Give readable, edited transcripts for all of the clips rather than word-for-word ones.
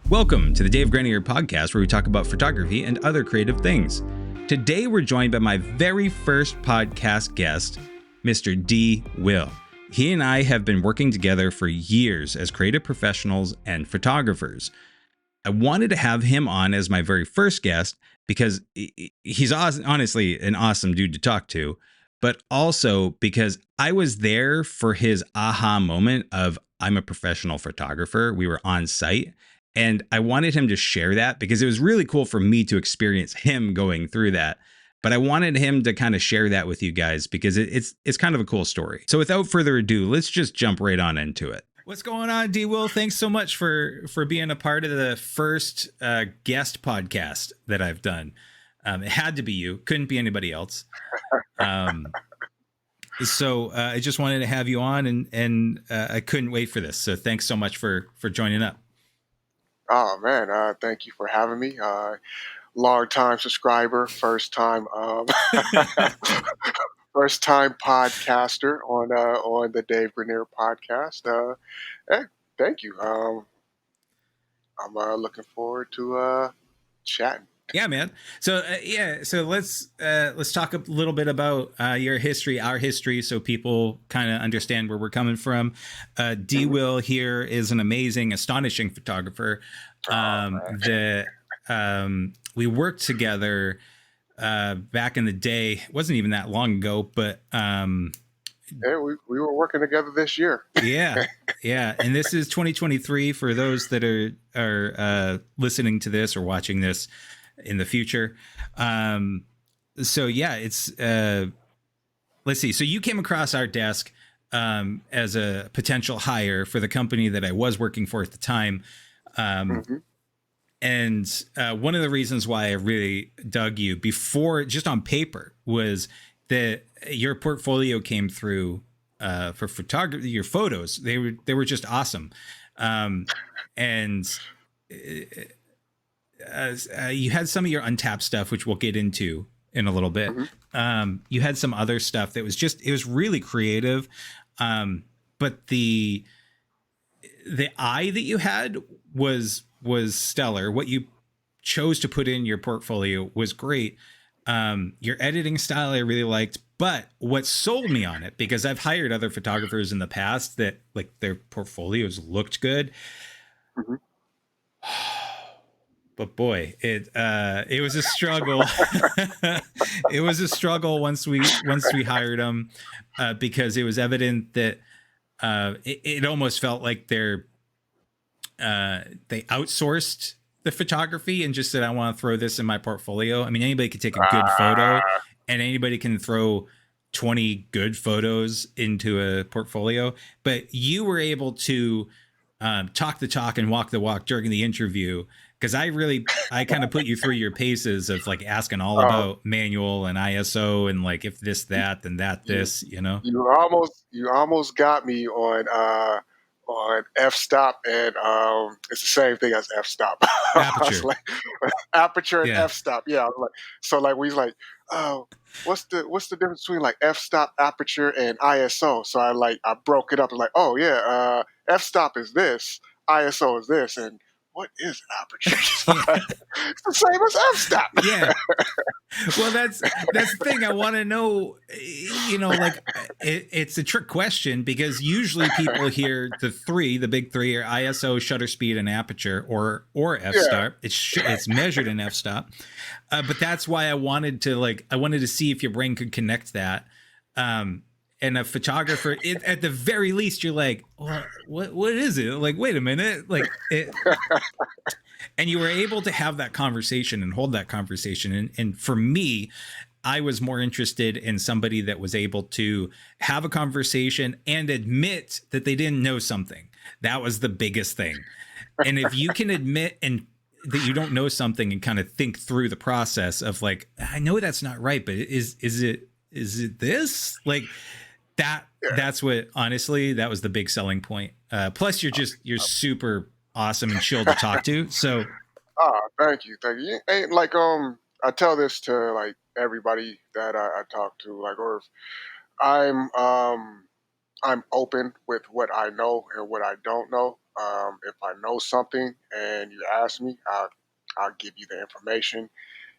Welcome to the Dave Grenier podcast, where we talk about photography and other creative things. Today, we're joined by my very first podcast guest, Mr. D.Will. He and I have been working together for years as creative professionals and photographers. I wanted to have him on as my very first guest because he's honestly an awesome dude to talk to, but also because I was there for his aha moment of I'm a professional photographer. We were on site. And I wanted him to share that because it was really cool for me to experience him going through that. But I wanted him to kind of share that with you guys because it's kind of a cool story. So without further ado, let's just jump right on into it. What's going on, D.Will? Thanks so much for being a part of the first guest podcast that I've done. It had to be you. Couldn't be anybody else. So I just wanted to have you on, and I couldn't wait for this. So thanks so much for joining up. Oh man, thank you for having me. Long time subscriber, first time first time podcaster on the Dave Grenier podcast. Hey, thank you. I'm looking forward to chatting. Yeah, man. So so let's talk a little bit about your history, our history, so people kind of understand where we're coming from. D.Will here is an amazing, astonishing photographer. We worked together back in the day. It wasn't even that long ago, but Yeah, we were working together this year. yeah. And this is 2023 for those that are listening to this or watching this in the future. So yeah, it's let's see. So you came across our desk as a potential hire for the company that I was working for at the time. And one of the reasons why I really dug you before, just on paper, was that your portfolio came through for photography. Your photos, they were just awesome. And you had some of your Untapped stuff, which we'll get into in a little bit. You had some other stuff that was it was really creative. But the eye that you had was stellar. What you chose to put in your portfolio was great. Your editing style I really liked, but what sold me on it, because I've hired other photographers in the past that like their portfolios looked good. But boy, it was a struggle. It was a struggle once we hired them, because it was evident that it almost felt like they outsourced the photography and just said, I want to throw this in my portfolio. I mean, anybody could take a good photo and anybody can throw 20 good photos into a portfolio, but you were able to talk the talk and walk the walk during the interview. Because I kind of put you through your paces of like asking all about manual and ISO and like if this, that, then that, this, you know. You almost got me on f-stop, and it's the same thing as f-stop. Aperture. Like, aperture and Yeah. f-stop. Yeah. Like, so like we like, oh, what's the difference between like f-stop, aperture, and ISO? So I broke it up and like, oh yeah, f-stop is this, ISO is this, and what is aperture? It's the same as f-stop. Yeah. Well, that's the thing. I want to know, you know, like it's a trick question, because usually people hear the big three are ISO, shutter speed, and aperture, or f-stop. Yeah. It's measured in f-stop. But that's why I wanted to see if your brain could connect that. And a photographer, at the very least, you're like, what is it? Like, wait a minute, like it. And you were able to have that conversation and hold that conversation. And for me, I was more interested in somebody that was able to have a conversation and admit that they didn't know something. That was the biggest thing. And if you can admit that you don't know something and kind of think through the process of like, I know that's not right, but is it this? Like that's what, honestly, that was the big selling point. Plus you're super awesome and chill to talk to. So, thank you. Ain't like I tell this to like everybody that I talk to, like, or if I'm open with what I know and what I don't know. If I know something and you ask me, I'll give you the information.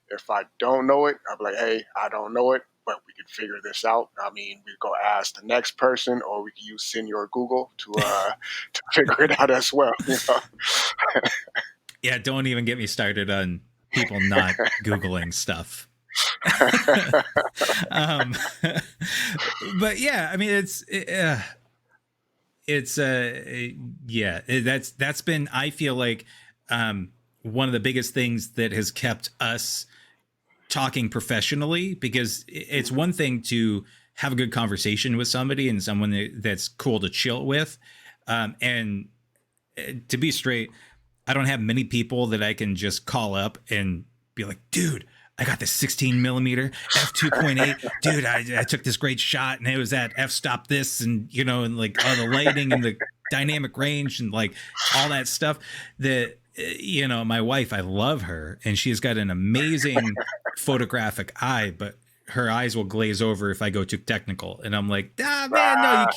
If I don't know it, I'll be like, hey, I don't know it, but we can figure this out. I mean, we go ask the next person, or we can use Senior Google to figure it out as well. You know? Yeah, don't even get me started on people not Googling stuff. um, but yeah, I mean, it's yeah, that's been, I feel like, one of the biggest things that has kept us talking professionally, because it's one thing to have a good conversation with somebody and someone that's cool to chill with, and to be straight, I don't have many people that I can just call up and be like, dude, I got this 16 millimeter f2.8, dude. I took this great shot and it was at f stop this, and and like all the lighting and the dynamic range and like all that stuff. That my wife, I love her, and she's got an amazing photographic eye, but her eyes will glaze over if I go too technical. And I'm like, man, no,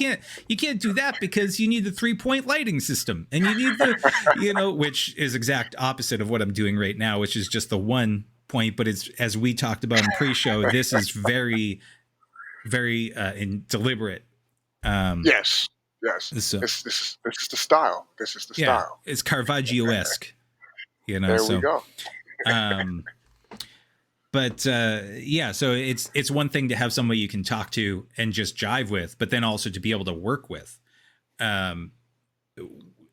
you can't do that, because you need the 3-point lighting system, and you need the, which is exact opposite of what I'm doing right now, which is just the 1 point. But it's, as we talked about in pre-show, this is very, very deliberate. Yes, yes. So, This is the style. This is the style. It's Caravaggio-esque, There we go. But yeah, so it's one thing to have somebody you can talk to and just jive with, but then also to be able to work with. And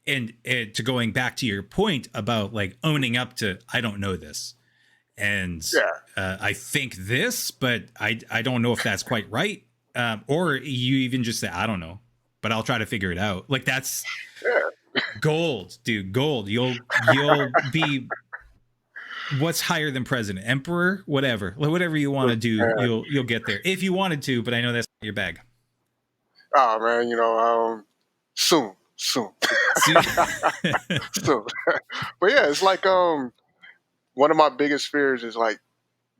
to going back to your point about like owning up to, I don't know this, and I think this, but I don't know if that's quite right. Or you even just say, I don't know, but I'll try to figure it out. Like, that's gold, dude. Gold. You'll be, what's higher than president, emperor, whatever you want to do, you'll get there if you wanted to. But I know that's not your bag. Oh man, soon. Soon. But yeah, it's like one of my biggest fears is like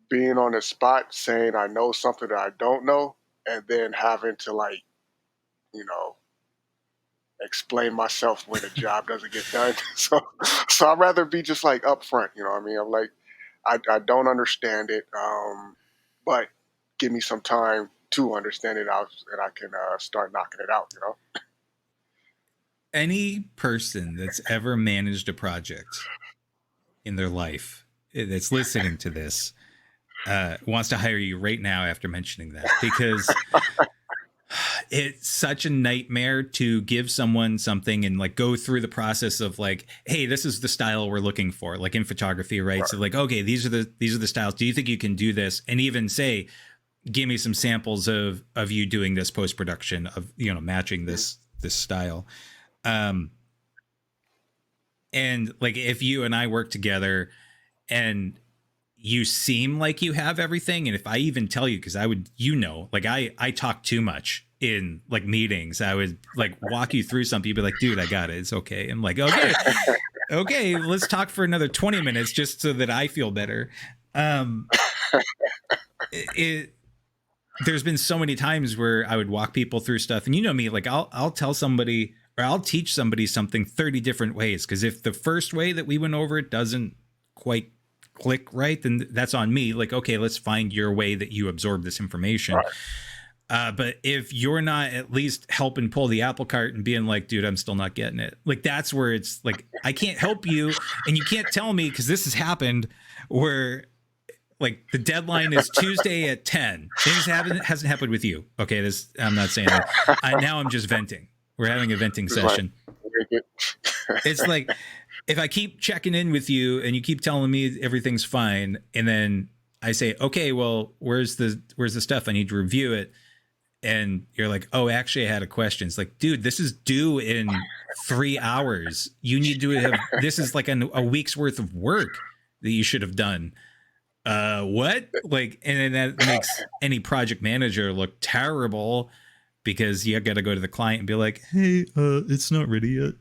being on the spot saying I know something that I don't know, and then having to like, you know, explain myself when the job doesn't get done. So I'd rather be just like upfront. You know what I mean? I'm like, I don't understand it, but give me some time to understand it out, and I can start knocking it out. You know. Any person that's ever managed a project in their life that's listening to this wants to hire you right now after mentioning that, because it's such a nightmare to give someone something and like go through the process of like, hey, this is the style we're looking for, like in photography, right? So like, okay, these are the styles. Do you think you can do this? And even say, give me some samples of you doing this post-production of, matching this style. And like, if you and I work together and you seem like you have everything, and if I even tell you, because I would, like I talk too much in like meetings, I would like walk you through something, you'd be like, dude, I got it, it's okay. I'm like, okay, let's talk for another 20 minutes just so that I feel better. There's been so many times where I would walk people through stuff, and me, like I'll tell somebody, or I'll teach somebody something 30 different ways, because if the first way that we went over it doesn't quite click right, then that's on me. Like, okay, let's find your way that you absorb this information. Right. But if you're not at least helping pull the apple cart and being like, dude, I'm still not getting it, like that's where it's like, I can't help you, and you can't tell me, because this has happened where like the deadline is Tuesday at 10. This hasn't happened with you. Okay, I'm not saying that. Now I'm just venting. We're having a venting session. It's like, if I keep checking in with you and you keep telling me everything's fine, and then I say, okay, well, where's the stuff? I need to review it. And you're like, oh, actually I had a question. It's like, dude, this is due in 3 hours. You need to have, this is like a week's worth of work that you should have done. What? Like, and then that makes any project manager look terrible, because you got to go to the client and be like, hey, it's not ready yet.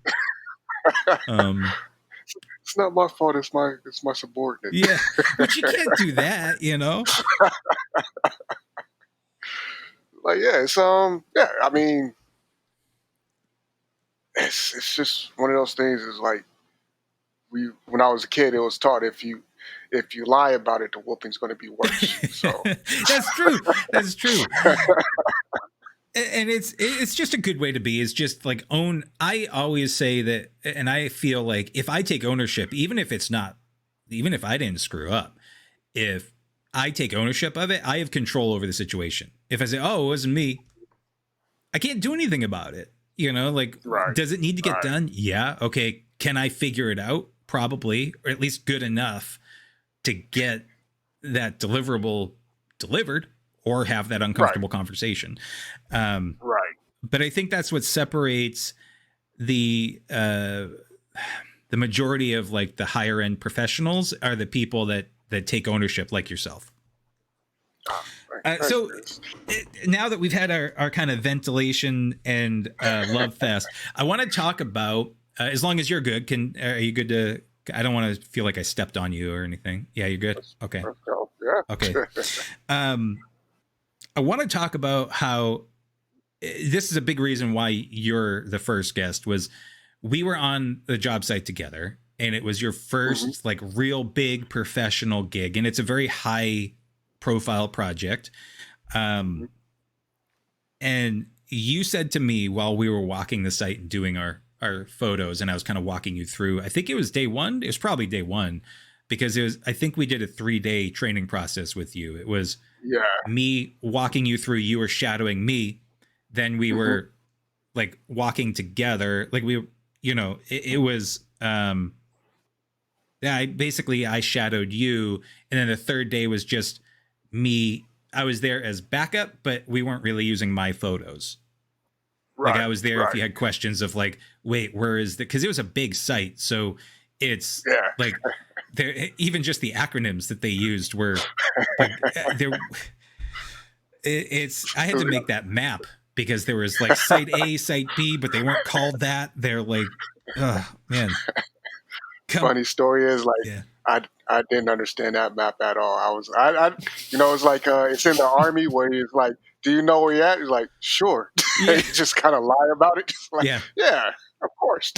It's not my fault. It's my subordinate. Yeah, but you can't do that, Like, yeah, it's I mean, it's just one of those things. Is like when I was a kid, it was taught if you lie about it, the whooping's going to be worse. So That's true. That's true. And it's just a good way to be, is just like own. I always say that, and I feel like if I take ownership, even if it's not, even if I didn't screw up, if I take ownership of it, I have control over the situation. If I say, oh, it wasn't me, I can't do anything about it. You know, like, right, does it need to get right, done? Yeah. Okay. Can I figure it out? Probably, or at least good enough to get that deliverable delivered or have that right, uncomfortable conversation. Um, right. but I think that's what separates the the majority of like the higher end professionals are the people that take ownership, like yourself. Thanks, So Chris. now that we've had our kind of ventilation and love fest, I want to talk about, as long as you're good, are you good to, I don't want to feel like I stepped on you or anything. Yeah, you're good. Okay. Let's go. Yeah. Okay. Um, I want to talk about how this is a big reason why you're the first guest. Was we were on the job site together, and it was your hmm first like real big professional gig, and it's a very high profile project. Um, and you said to me while we were walking the site and doing our photos, and I was kind of walking you through, I think it was day one. It was probably day one, because it was, I think we did a 3-day training process with you. It was Yeah. me walking you through, you were shadowing me, then we hmm were like walking together, like we, you know, it was yeah, I shadowed you, and then the third day was just me. I was there as backup, but we weren't really using my photos. Like I Right. was there if Right. you had questions of like, wait, where is the, because it was a big site, so it's Yeah. like there, even just the acronyms that they used were like there, it's, I had to make that map because there was like site A, site B, but they weren't called that. They're like, oh man, come, Funny story is like yeah, I didn't understand that map at all. It's like it's in the army where he's like, "Do you know where you're at?" He's like, "Sure." yeah, And you just kind of lie about it, just like, yeah. "Yeah, of course."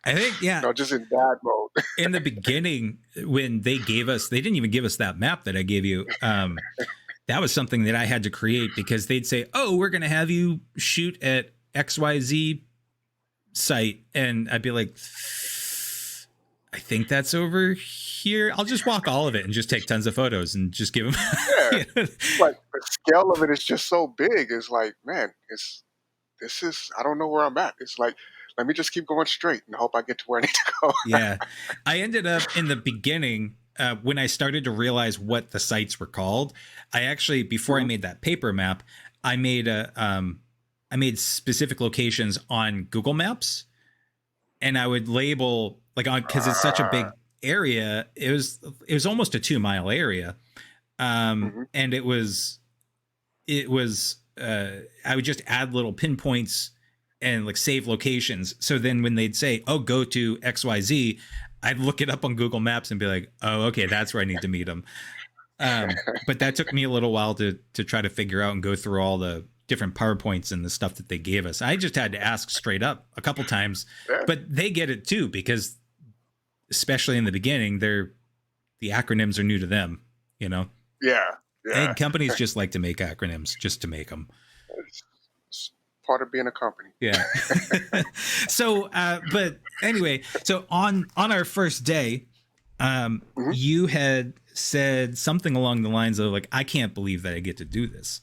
I think, yeah, Just in dad mode. in the beginning when they gave us, they didn't even give us that map that I gave you. That was something that I had to create, because they'd say, oh, we're going to have you shoot at XYZ site. And I'd be like, I think that's over here. I'll just walk all of it and just take tons of photos and just give them. Yeah, You know? like the scale of it is just so big. It's like, man, it's this is I don't know where I'm at. It's like, let me just keep going straight and hope I get to where I need to go. Yeah. I ended up in the beginning, when I started to realize what the sites were called, I actually, before I Mhm. made that paper map, I made I made specific locations on Google Maps, and I would label like on, because it's such a Uh, big area. It was almost a 2 mile area, mhm. and it was I would just add little pinpoints and like save locations. So then when they'd say, "Oh, go to XYZ," I'd look it up on Google Maps and be like, "Oh, okay, that's where I need to meet them." But that took me a little while to try to figure out and go through all the different PowerPoints and the stuff that they gave us. I just had to ask straight up a couple times, Yeah, but they get it too, because especially in the beginning, the acronyms are new to them, you know. yeah, yeah. And companies just like to make acronyms just to make them. It's part of being a company. Yeah. So, but anyway, so on our first day, hmm you had said something along the lines of like, "I can't believe that I get to do this,"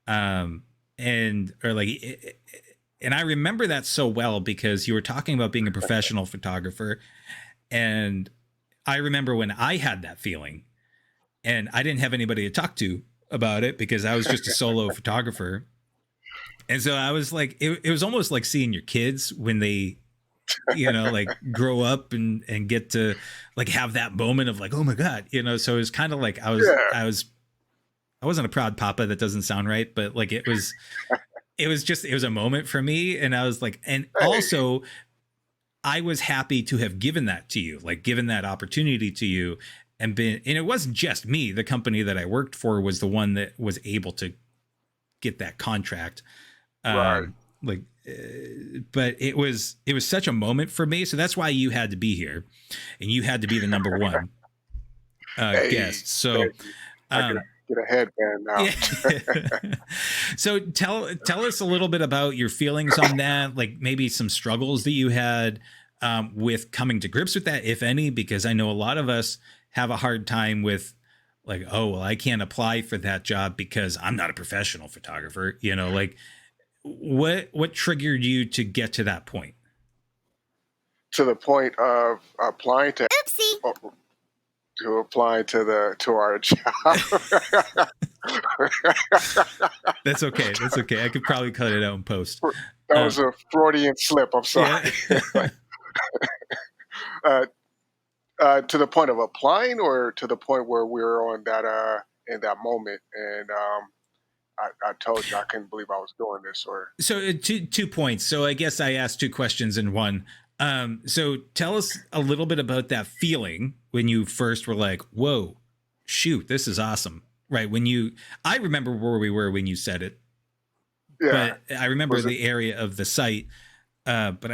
um, and or like, and I remember that so well because you were talking about being a professional photographer, and I remember when I had that feeling, and I didn't have anybody to talk to about it because I was just a solo photographer. And so I was like, it was almost like seeing your kids when they, you know, like grow up and get to like have that moment of like, oh my God, you know. So it was kind of like Yeah. I wasn't a proud papa. That doesn't sound right, but like it was just, it was a moment for me. And I was like, and Hey. also I was happy to have given that to you, like given that opportunity to you, and been, and it wasn't just me. The company that I worked for was the one that was able to get that contract. Right. Like but it was such a moment for me. So that's why you had to be here, and you had to be the number one Hey, guest. So thank you. I um, get a headband now. yeah. So tell us a little bit about your feelings on that, like maybe some struggles that you had with coming to grips with that, if any, because I know a lot of us have a hard time with like, oh well, I can't apply for that job because I'm not a professional photographer. Like what triggered you to get to that point? To the point of applying to Oopsie. oh, to applying to our job. That's okay. That's okay. I could probably cut it out in post. That Um, was a Freudian slip. I'm sorry. yeah. uh, to the point of applying, or to the point where we were on that in that moment, and I told you I couldn't believe I was doing this. Or So two points. So I guess I asked two questions in one. So tell us a little bit about that feeling when you first were like, "Whoa, shoot, this is awesome!" Right I remember where we were when you said it, yeah, but I remember was it? the area of the site. But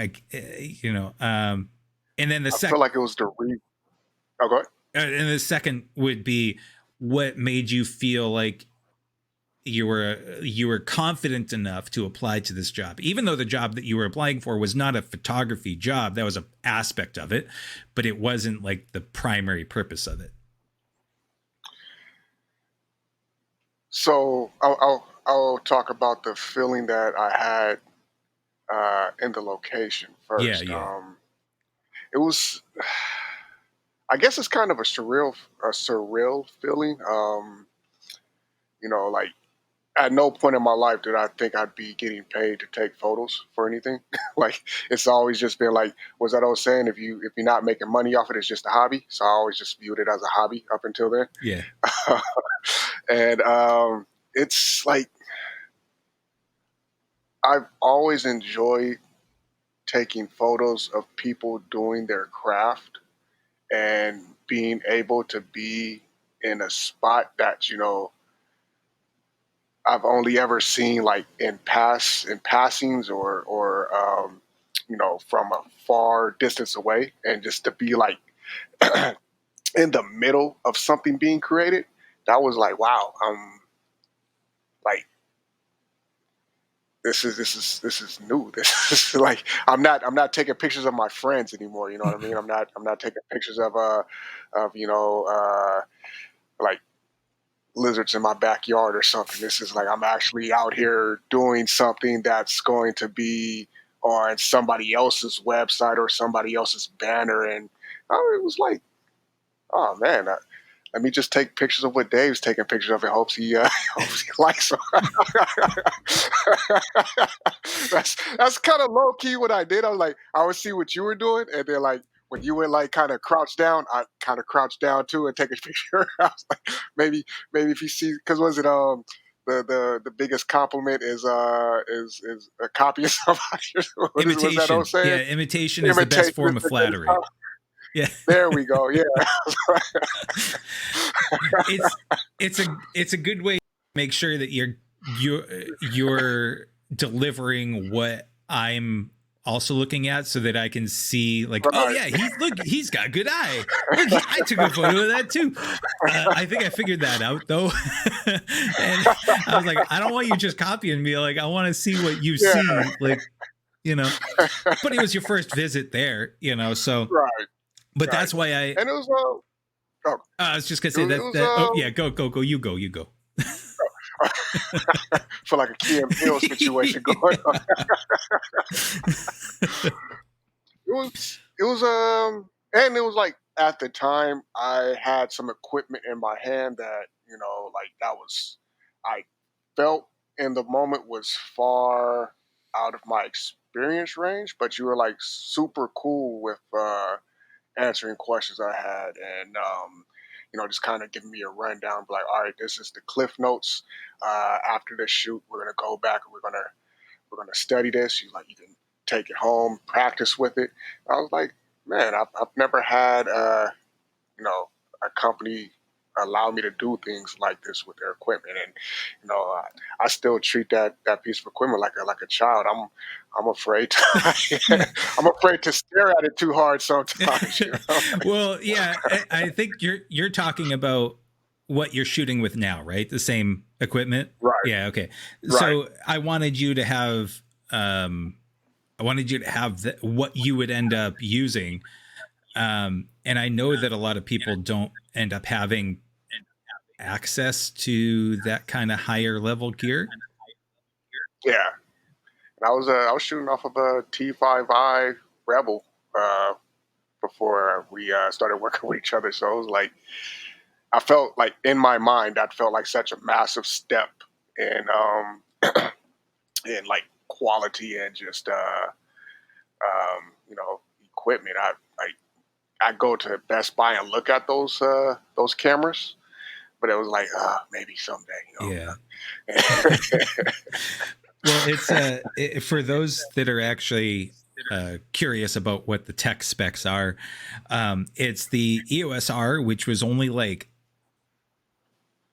and then I feel like it was the Oh, go ahead. and the second would be what made you feel like you were confident enough to apply to this job, even though the job that you were applying for was not a photography job. That was an aspect of it, but it wasn't like the primary purpose of it. So I'll talk about the feeling that I had in the location Yeah, first. yeah, It was, I guess, it's kind of a surreal feeling. Like at no point in my life did I think I'd be getting paid to take photos for anything. Like it's always just been like, was that old saying? If you're not making money off it, it's just a hobby. So I always just viewed it as a hobby up until then. yeah. And it's like I've always enjoyed taking photos of people doing their craft and being able to be in a spot that I've only ever seen like in passings, or from a far distance away, and just to be like in the middle of something being created. That was like, wow. Like this is new. This is like I'm not taking pictures of my friends anymore. You know what I mean? I'm not taking pictures of like lizards in my backyard or something. This is like I'm actually out here doing something that's going to be on somebody else's website or somebody else's banner. And it was like, oh man, let me just take pictures of what Dave's taking pictures of and hopes he hopes he likes them. That's kind of low key what I did. I was like, I would see what you were doing, and then like when you would like kind of crouch down, I kind of crouch down too and take a picture. I was like, maybe if you see, because was it the biggest compliment is a copy of somebody. Was that old Imitation. saying? Yeah, imitation is the best Imitation is form of the greatest flattery. compliment. Yeah. There we go. Yeah. it's it's a good way to make sure that you're delivering what I'm also looking at, so that I can see like, oh Right. yeah, he's got a good eye. Look, I took a photo of that too. I think I figured that out though. And I was like, I don't want you just copying me. Like, I want to see what you Yeah. see. Like, you know, but it was your first visit there, so, Right. but Right. that's why And it was oh, I was just gonna it say was, it that was oh yeah, go, you go. for like a Key and Peele situation going on. It was and it was like at the time I had some equipment in my hand that like that was I felt in the moment was far out of my experience range, but you were like super cool with answering questions I had, and just kind of giving me a rundown. Like, all right, this is the cliff notes. After this shoot, we're gonna go back and we're gonna study this. You can take it home, practice with it. I was like, man, I've never had you know a company allow me to do things like this with their equipment. And I still treat that piece of equipment like a child. I'm afraid I'm afraid to stare at it too hard sometimes. Well, yeah, I think you're talking about what you're shooting with now, right? The same equipment. Right, Yeah. Okay. right. So I wanted you to have what you would end up using. And I know that a lot of people don't end up having access to that kind of higher level gear. Yeah. And I was shooting off of a T5i Rebel before we started working with each other. So it was like I felt like in my mind that felt like such a massive step in in like quality and just equipment. I go to Best Buy and look at those cameras, but it was like maybe Yeah. someday. Well, for those that are actually curious about what the tech specs are, it's the EOS R, which was only like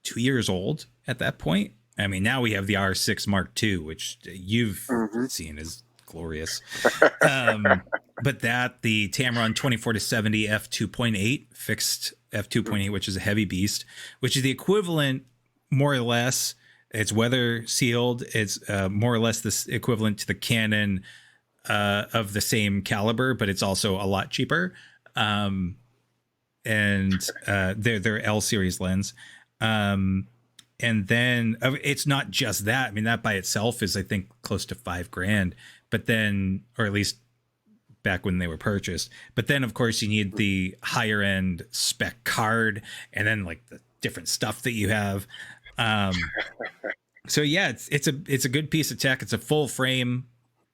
2 years old at that point. I mean, now we have the R6 Mark II, which you've Hmm. seen is glorious. But the Tamron 24 to 70 f2.8 fixed f2.8, which is a heavy beast, which is the equivalent, more or less. It's weather sealed. It's more or less this equivalent to the Canon of the same caliber, but it's also a lot cheaper. And they're L series lens. And then it's not just that. I mean, that by itself is, I think, close to $5,000. But then, or at least back when they were purchased. But then, of course, you need the higher end spec card, and then like the different stuff that you have. So yeah, it's a good piece of tech. It's a full frame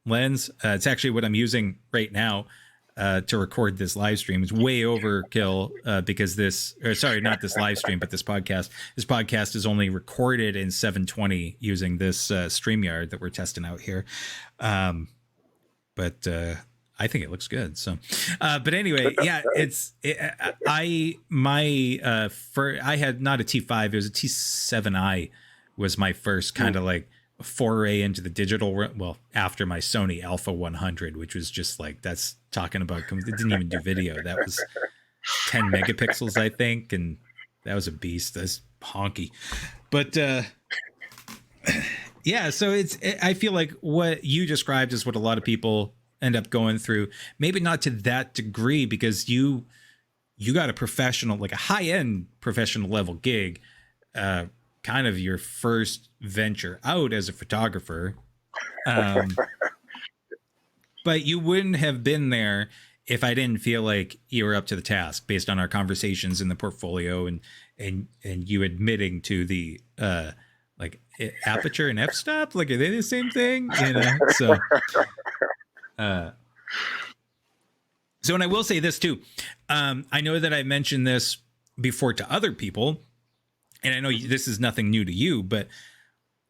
lens. It's actually what I'm using right now to record this live stream. It's way overkill because not this live stream, but this podcast. This podcast is only recorded in 720 using this StreamYard that we're testing out here. But I think it looks good. So, but anyway, yeah, I had not a T5, it was a T7i was my first kind of like foray into the digital. Well, after my Sony Alpha 100, which was just like, that's talking about, it didn't even do video. That was 10 megapixels, I think. And that was a beast. That's honky. But, yeah, so I feel like what you described is what a lot of people end up going through. Maybe not to that degree, because you got a professional, like a high-end professional level gig, kind of your first venture out as a photographer. But you wouldn't have been there if I didn't feel like you were up to the task based on our conversations in the portfolio and you admitting to the like aperture and f-stop, like, are they the same thing? So and I will say this too. I know that I mentioned this before to other people, and I know this is nothing new to you, but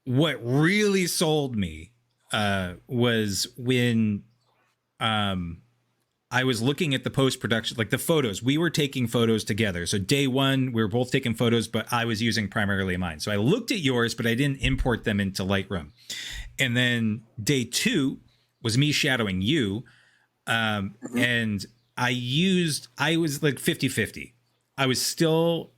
what really sold me was when I was looking at the post-production, like the photos. We were taking photos together. So day one, we were both taking photos, but I was using primarily mine. So I looked at yours, but I didn't import them into Lightroom. And then day two was me shadowing you. And I was like 50-50. I was still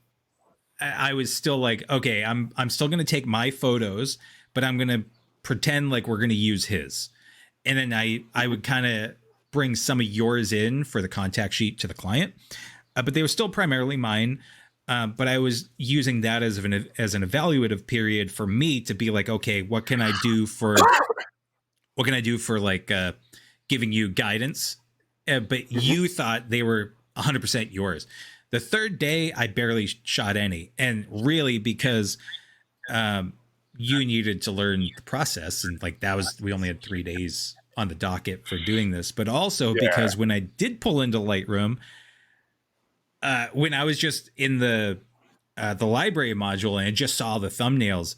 like, okay, I'm still going to take my photos, but I'm going to pretend like we're going to use his. And then I would kind of bring some of yours in for the contact sheet to the client, but they were still primarily mine. But I was using that as an evaluative period for me to be like, okay, what can I do for like giving you guidance? But you thought they were 100% yours. The third day, I barely shot any, and really because you needed to learn the process, and like we only had 3 days on the docket for doing this, but also because when I did pull into Lightroom, when I was just in the library module and I just saw the thumbnails,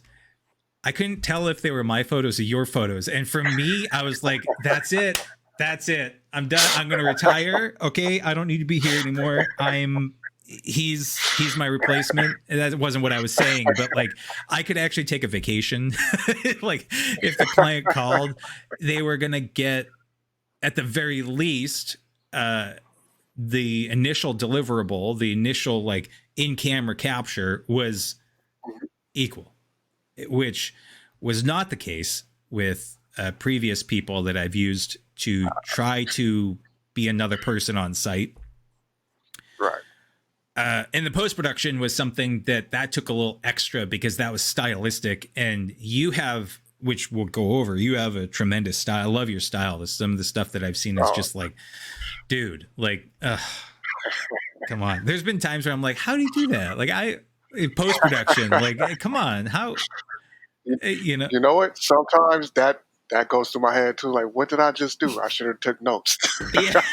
I couldn't tell if they were my photos or your photos. And for me, I was like, that's it. I'm done. I'm going to retire. Okay. I don't need to be here anymore. he's my replacement. And that wasn't what I was saying, but like I could actually take a vacation. Like if the client called, they were gonna get at the very least the initial deliverable, the initial like in-camera capture was equal, which was not the case with previous people that I've used to try to be another person on site. Right. And the post-production was something that took a little extra because that was stylistic, and you have, which we'll go over, you have a tremendous style. I love your style. Some of the stuff that I've seen is just like, dude, like, come on. There's been times where I'm like, how do you do that? Like post-production, like, come on, how, you know? You know what? Sometimes that goes through my head too. Like, what did I just do? I should have took notes. Yeah.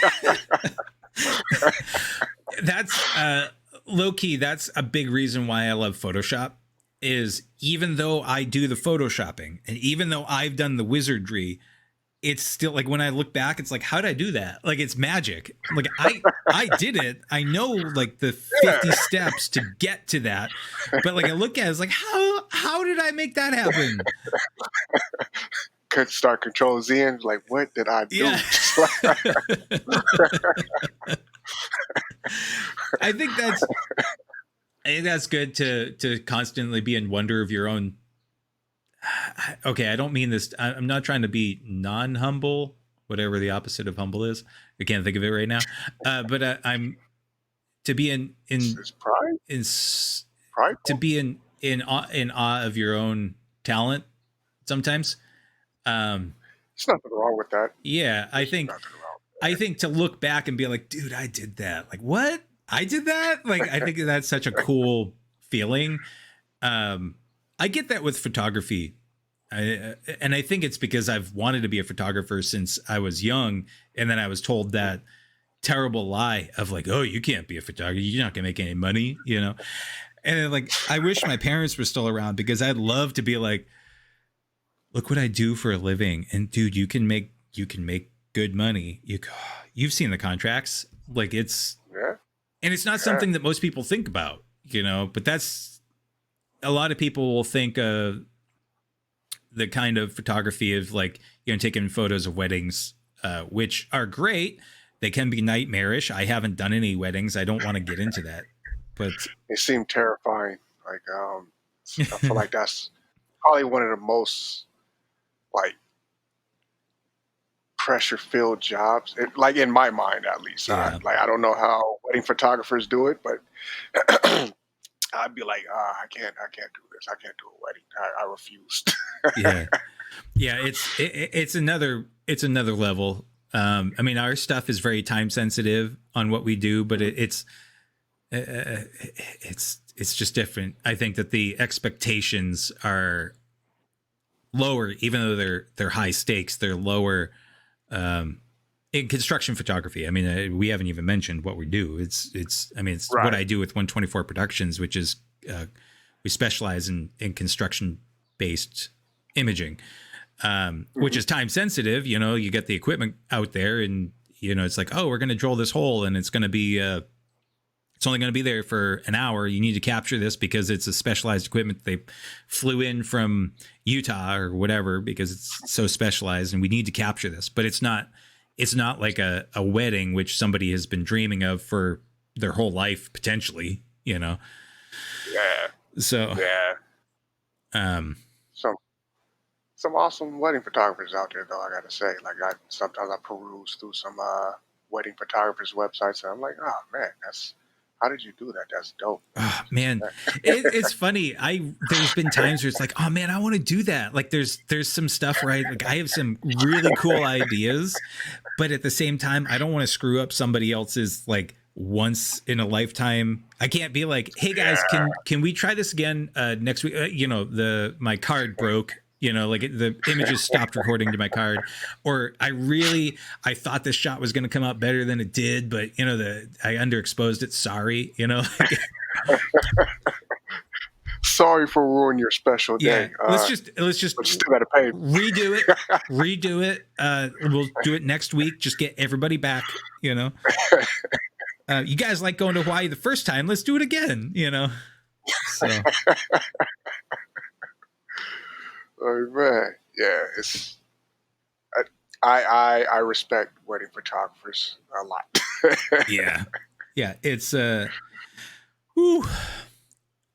That's low key. That's a big reason why I love Photoshop, is even though I do the Photoshopping and even though I've done the wizardry, it's still like when I look back, it's like, how did I do that? Like it's magic. Like I did it. I know like the 50 steps to get to that. But like I look at it, it's like, how did I make that happen? Could start Control Z and like, what did I do? Yeah. I think that's good to constantly be in wonder of your own. Okay, I don't mean this. I'm not trying to be non-humble, whatever the opposite of humble is. I can't think of it right now. But I'm to be in pride? to be in awe of your own talent sometimes. There's nothing wrong with that. Yeah, I think to look back and be like, dude, I did that. Like, what? I did that? Like, I think that's such a cool feeling. I get that with photography. And I think it's because I've wanted to be a photographer since I was young. And then I was told that terrible lie of like, oh, you can't be a photographer. You're not going to make any money, you know? And then, like, I wish my parents were still around because I'd love to be like, look what I do for a living. And dude, you can make good money. You've seen the contracts. Like it's, and it's not something that most people think about, you know, but that's a lot of people will think of the kind of photography of like, you know, taking photos of weddings, which are great. They can be nightmarish. I haven't done any weddings. I don't want to get into that, but it seemed terrifying. Like, I feel like that's probably one of the most like pressure-filled jobs, like in my mind at least. Yeah. I don't know how wedding photographers do it, but I'd be like, I can't do this. I can't do a wedding. I refused. Yeah. It's another level. I mean, our stuff is very time sensitive on what we do, but it's just different. I think that the expectations are lower, even though they're high stakes. They're lower in construction photography. I mean, we haven't even mentioned what we do. It's right. What I do with 124 Productions, which is we specialize in construction based imaging, which is time sensitive. You know, you get the equipment out there, and you know it's like, oh, we're going to drill this hole, and it's going to be it's only going to be there for an hour. You need to capture this because it's a specialized equipment. They flew in from Utah or whatever because it's so specialized, and we need to capture this. But it's not like a wedding, which somebody has been dreaming of for their whole life, potentially, you know? Yeah. So, yeah. Some awesome wedding photographers out there, though, I got to say. Like, sometimes I peruse through some wedding photographers' websites, and I'm like, oh, man, how did you do that? That's dope. Oh, man, it's funny. There's been times where it's like, oh man, I want to do that. Like there's some stuff where I have some really cool ideas, but at the same time, I don't want to screw up somebody else's like once in a lifetime. I can't be like, hey guys, can we try this again next week? You know, my card broke. You know, like the images stopped recording to my card, or I thought this shot was going to come out better than it did, but you know, I underexposed it. Sorry, you know. Sorry for ruining your special day. Let's just but still gotta pay. redo it. We'll do it next week. Just get everybody back, you know. You guys like going to Hawaii the first time. Let's do it again. So Oh man, yeah, it's I respect wedding photographers a lot. yeah, yeah. It's whew,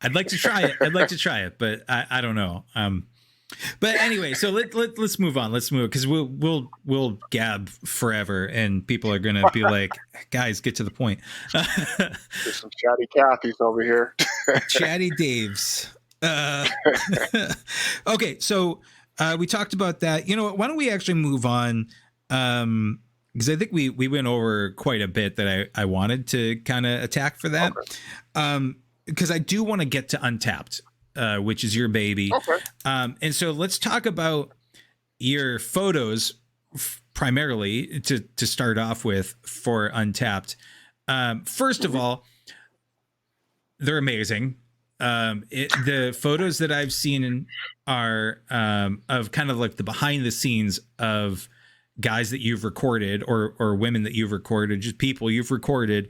I'd like to try it. I'd like to try it, but I don't know. But anyway, so let's move on. Let's move because we'll gab forever, and people are gonna be like, "Guys, get to the point." There's some chatty Cathys over here. Chatty Daves. Okay, so we talked about that. You know what? Why don't we actually move on? Because I think we went over quite a bit that I wanted to kind of attack for that. Okay. Because I do want to get to Untapped, which is your baby. Okay. And so let's talk about your photos primarily to start off with for Untapped. First of all, they're amazing. The photos that I've seen are of kind of like the behind the scenes of guys that you've recorded or women that you've recorded, just people you've recorded.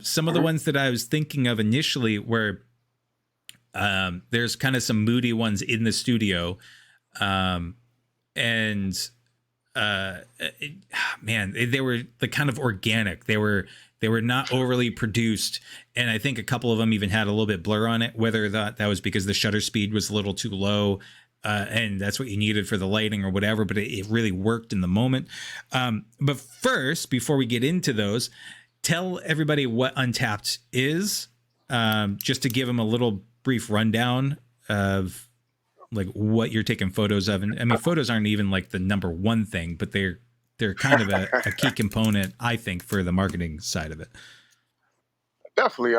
Some of the ones that I was thinking of initially were there's kind of some moody ones in the studio. And man, they were the kind of organic. They were not overly produced, and I think a couple of them even had a little bit blur on it. Whether that was because the shutter speed was a little too low, and that's what you needed for the lighting or whatever, but it really worked in the moment. But first, before we get into those, tell everybody what Untapped is, just to give them a little brief rundown of like what you're taking photos of. And I mean, photos aren't even like the number one thing, but they're kind of a key component, I think, for the marketing side of it. Definitely.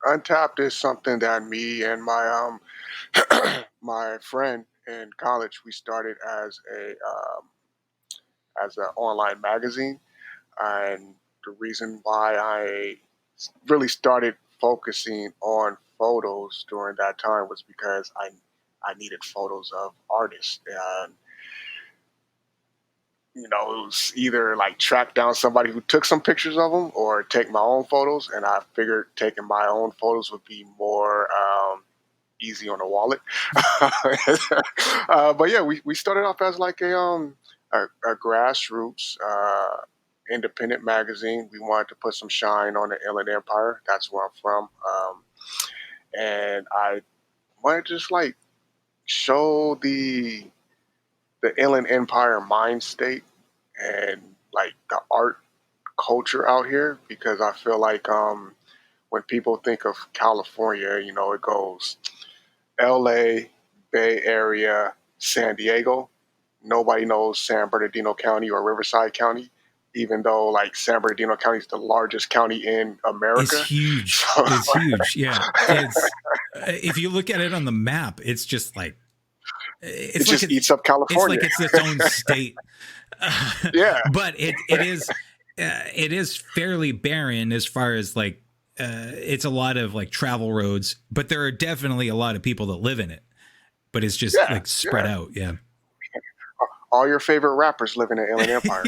Untapped is something that me and my my friend in college we started as an online magazine, and the reason why I really started focusing on photos during that time was because I needed photos of artists. And it was either like track down somebody who took some pictures of them or take my own photos. And I figured taking my own photos would be more easy on the wallet. But yeah, we started off as like a grassroots independent magazine. We wanted to put some shine on the Inland Empire. That's where I'm from. And I wanted to just like show the Inland Empire mind state and like the art culture out here, because I feel like when people think of California, it goes LA, Bay Area, San Diego. Nobody knows San Bernardino County or Riverside County, even though like San Bernardino County is the largest county in It's America. huge. So, It's huge. Yeah. It's if you look at it on the map, it's just like it just eats up it's California. like it's its own state. Yeah, But it is fairly barren as far as like it's a lot of like travel roads, but there are definitely a lot of people that live in it. But it's just yeah, like spread yeah. out. Yeah. All your favorite rappers live in the Inland Empire.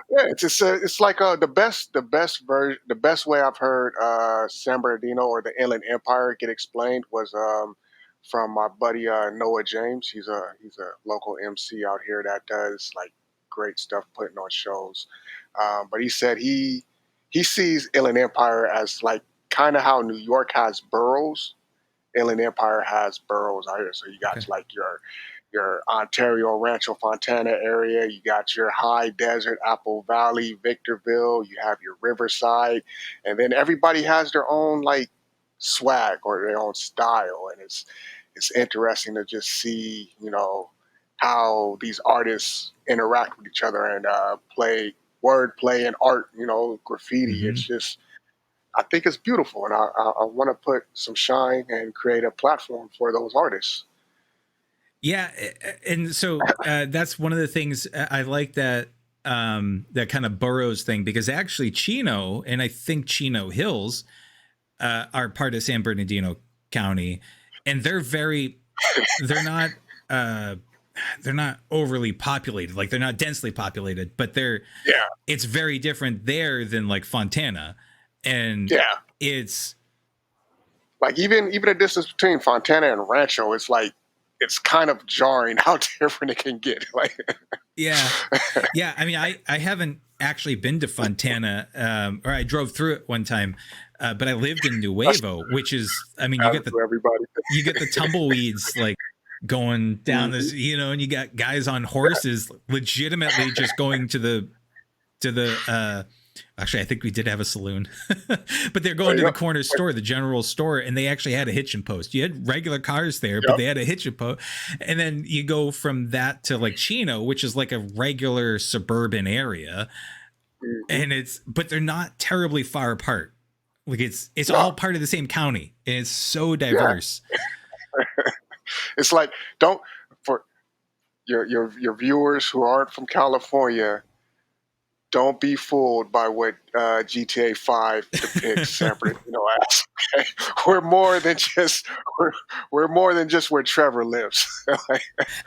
Yeah, it's like the best way I've heard San Bernardino or the Inland Empire get explained was from my buddy Noah James. He's a local MC out here that does like great stuff putting on shows. But he said he sees Inland Empire as like kind of how New York has boroughs. Inland Empire has boroughs out here. So you got Okay. like your Ontario Rancho Fontana area, you got your high desert Apple Valley, Victorville, you have your Riverside, and then everybody has their own like swag or their own style, and it's interesting to just see how these artists interact with each other and play wordplay and art, graffiti. Mm-hmm. It's just I think it's beautiful, and I want to put some shine and create a platform for those artists. Yeah, and so that's one of the things I like that that kind of boroughs thing, because actually Chino and I think Chino Hills are part of San Bernardino County, and they're not. they're not overly populated, like they're not densely populated, but they're Yeah, it's very different there than like Fontana, and yeah. it's Like even the distance between Fontana and Rancho, it's like it's kind of jarring how different it can get. Like, yeah, yeah. I mean, I haven't actually been to Fontana, or I drove through it one time, but I lived in that's Nuevo, which is, I mean, happens to everybody. you get the tumbleweeds like going down Hmm. this, and you got guys on horses legitimately just going to the actually I think we did have a saloon. But they're going to the Yep. corner store, the general store, and they actually had a hitching post. You had regular cars there, but Yep. they had a hitching post. And then you go from that to like Chino, which is like a regular suburban area, Hmm. and it's but they're not terribly far apart. Like it's all No. part of the same county, and it's so Yeah. diverse. It's like don't for your viewers who aren't from California, don't be fooled by what GTA 5 depicts San Bernardino as. Okay? We're more than just we're more than just where Trevor lives. Like,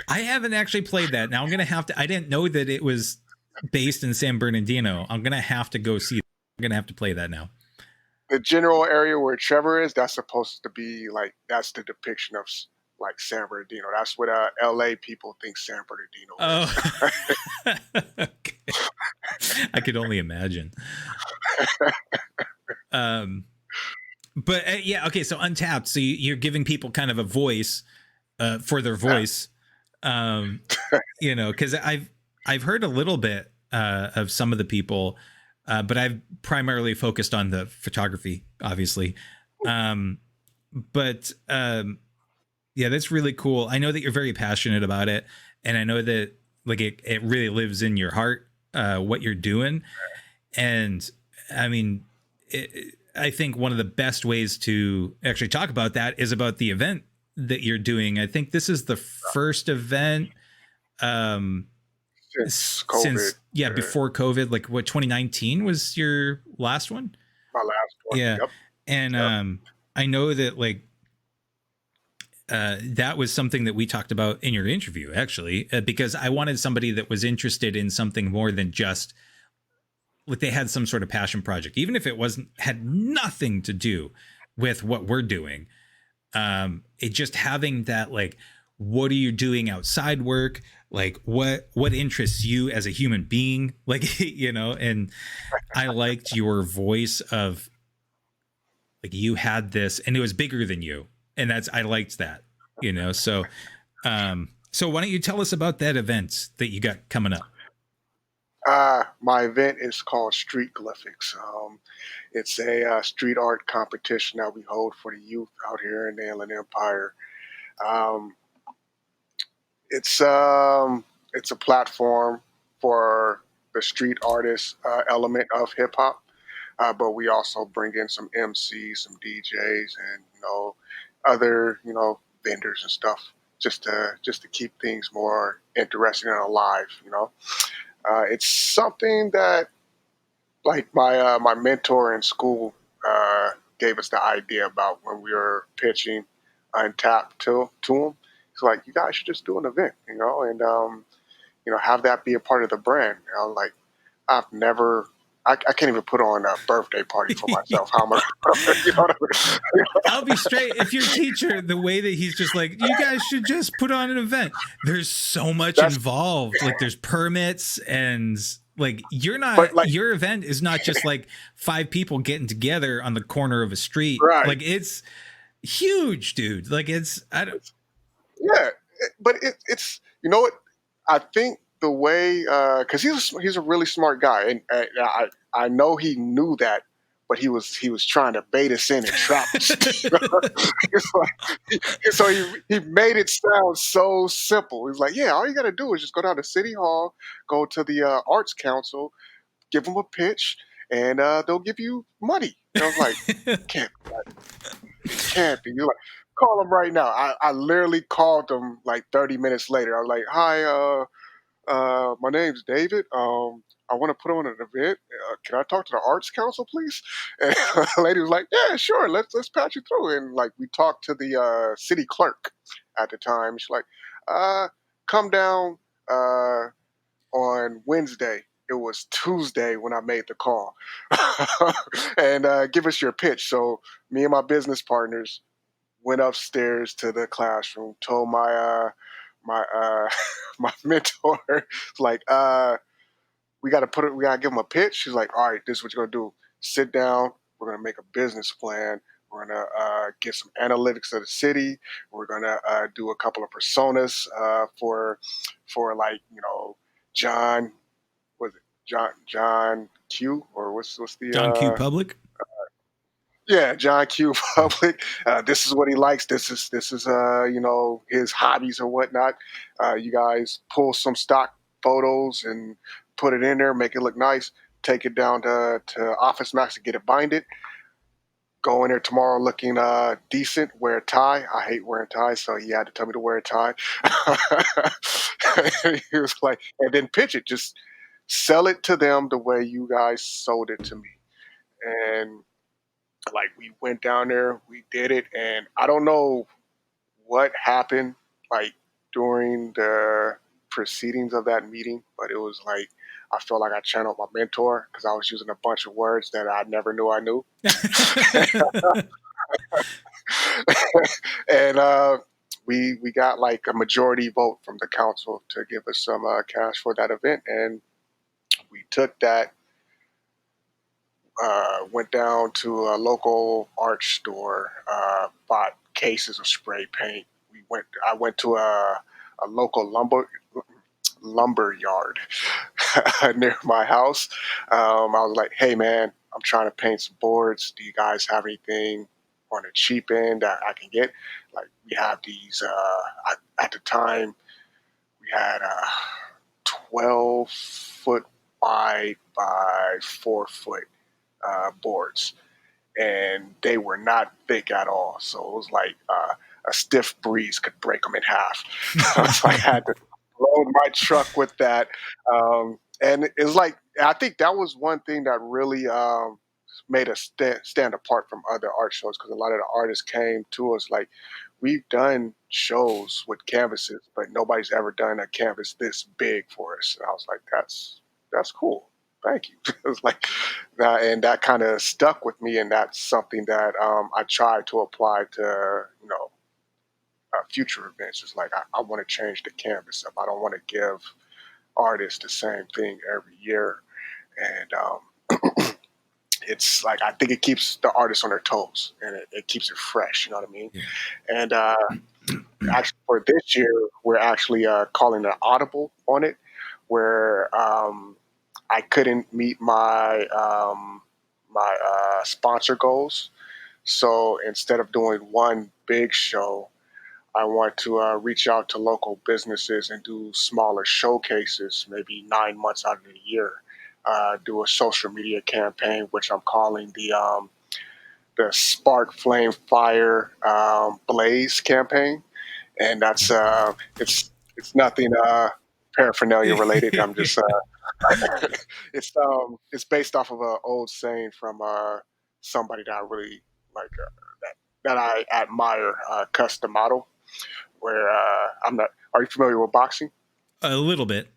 I haven't actually played that. Now I'm gonna have to. I didn't know that it was based in San Bernardino. I'm gonna have to go see. I'm gonna have to play that now. the general area where Trevor is, that's supposed to be like that's the depiction of like San Bernardino. That's what LA people think San Bernardino Oh, is. okay. I could only imagine. Um, but yeah, okay. So Untapped. So you're giving people kind of a voice for their voice. Um, because I've heard a little bit of some of the people, but I've primarily focused on the photography, obviously. Um, but yeah, that's really cool. I know that you're very passionate about it, and I know that like it really lives in your heart, what you're doing. And I mean, I think one of the best ways to actually talk about that is about the event that you're doing. I think this is the first event um Since COVID, since yeah, before COVID, like what, 2019 was your last one? my last one. Yeah. Yep, And yep. I know that like that was something that we talked about in your interview, actually, because I wanted somebody that was interested in something more than just like they had some sort of passion project, even if it wasn't had nothing to do with what we're doing. It just having that like, what are you doing outside work? Like what interests you as a human being? Like and I liked your voice of like you had this and it was bigger than you, and that's I liked that. So why don't you tell us about that event that you got coming up? My event is called Street Glyphics. It's a street art competition that we hold for the youth out here in the Inland Empire. Um, it's a platform for the street artist element of hip hop, but we also bring in some MCs, some DJs, and other vendors and stuff just to keep things more interesting and alive. It's something that like my mentor in school gave us the idea about when we were pitching Untapped to him. He's like, you guys should just do an event, and have that be a part of the brand. Like I've never. I can't even put on a birthday party for myself. How much, you know what I mean? I'll be straight. If your teacher, the way that he's just like, you guys should just put on an event. There's so much That's involved. Like there's permits and like but like your event is not just like five people getting together on the corner of a street. right, Like it's huge, dude. Like I don't. yeah. But it's what I think the way because he's a really smart guy, and I know he knew that, but he was trying to bait us in and trap us. It's like, so he made it sound so simple. He's like, yeah, all you got to do is just go down to City Hall, go to the Arts Council, give them a pitch, and they'll give you money. And I was like, can't can't be. You're like, call them right now. I literally called them like 30 minutes later. I was like, hi, my name's David. I want to put on an event. Can I talk to the Arts Council, please? And the lady was like, yeah, sure. Let's patch you through. And like we talked to the city clerk at the time. She's like, uh, come down uh, on Wednesday. It was Tuesday when I made the call, and give us your pitch. So me and my business partners went upstairs to the classroom, told my my mentor, like, we gotta give him a pitch. She's like, all right, this is what you're gonna do. Sit down. We're gonna make a business plan. We're gonna get some analytics of the city. We're gonna do a couple of personas for like John, was it John Q, or what's the John Q. Public. yeah, John Q. Public. This is what he likes. This is his hobbies or whatnot. You guys pull some stock photos and put it in there, make it look nice. Take it down to Office Max to get it binded. Go in there tomorrow looking decent. Wear a tie. I hate wearing ties, so he had to tell me to wear a tie. He was like, and then pitch it. Just sell it to them the way you guys sold it to me. And like we went down there, we did it, and I don't know what happened like during the proceedings of that meeting, but it was like I felt like I channeled my mentor because I was using a bunch of words that I never knew I knew. And we got like a majority vote from the council to give us some cash for that event, and we took that. Went down to a local art store, bought cases of spray paint. I went to a local lumber yard near my house. I was like, "Hey, man, I'm trying to paint some boards. Do you guys have anything on the cheap end that I can get?" Like, we have these. At the time, we had 12 foot wide by 4 foot boards, and they were not thick at all. So it was like a stiff breeze could break them in half. So I had to load my truck with that, and it's like I think that was one thing that really made us stand apart from other art shows because a lot of the artists came to us like, we've done shows with canvases, but nobody's ever done a canvas this big for us. And I was like, that's cool. Thank you. It was like that, and that kind of stuck with me, and that's something that I try to apply to future events. It's like I want to change the canvas up. I don't want to give artists the same thing every year, and it's like I think it keeps the artists on their toes, and it keeps it fresh. You know what I mean? Yeah. And actually, for this year, we're actually calling an audible on it, where I couldn't meet my sponsor goals. So instead of doing one big show, I want to reach out to local businesses and do smaller showcases, maybe 9 months out of the year. Do a social media campaign, which I'm calling the Spark Flame Fire Blaze campaign, and that's it's nothing paraphernalia related. I'm just it's based off of an old saying from somebody that I really like that I admire, Custom Model. Where I'm not. Are you familiar with boxing? A little bit.